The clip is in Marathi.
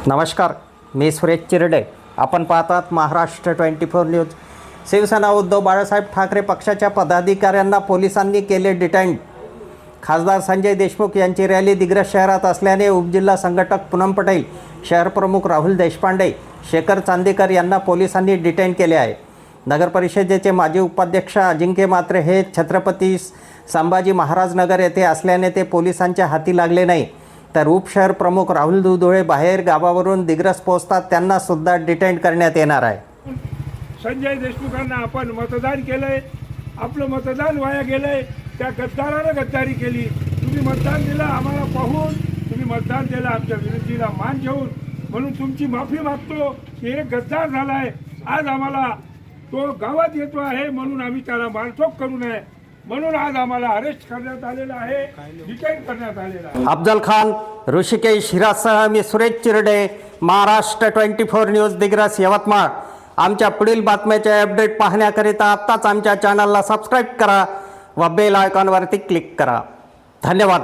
नमस्कार, मी सुरेश चिरडे. आपण पाहतात महाराष्ट्र 24 न्यूज. शिवसेना उद्धव बाळासाहेब ठाकरे पक्षाच्या पदाधिकाऱ्यांना पोलिसांनी केले डिटेन. खासदार संजय देशमुख यांची रॅली दिग्रस शहरात असल्याने उपजिल्हा संघटक पूनम पटेल, शहरप्रमुख राहुल देशपांडे, शेखर चांदेकर यांना पोलिसांनी डिटेन केले आहे. नगरपरिषदेचे माजी उपाध्यक्ष अजिंक्य म्हात्रे हे छत्रपती संभाजी महाराज नगर येथे असल्याने ते पोलिसांच्या हाती लागले नाही. तर उपशहर प्रमुख राहुल दुधोळे बाहेर गावावरून दिग्रस पोहोचतात त्यांना सुद्धा डिटेन करण्यात येणार आहे. संजय देशमुखांना आपण मतदान केलंय, आपलं मतदान वाया गेलंय. त्या गद्दारानं गद्दारी केली. तुम्ही मतदान दिलं आम्हाला पाहून, तुम्ही मतदान दिलं आमच्या विनंतीला मान ठेवून, म्हणून तुमची माफी मागतो की एक गद्दार झालाय. आज आम्हाला तो गावात येतो आहे म्हणून आम्ही त्याला मारझोड करू नये म्हणून आज आम्हाला अरेस्ट करण्यात आलेलं आहे, डिटेन करण्यात आलेलं आहे. अफजल खान, ऋषिकेश हिरासह मी सुरेश चिरडे, महाराष्ट्र 24 न्यूज, दिग्रस, यवतमाळ. आमच्या पुढील बातम्याचे अपडेट पाहण्याकरिता आत्ताच आमच्या चॅनलला सबस्क्राईब करा व बेल आयकॉनवरती क्लिक करा. धन्यवाद.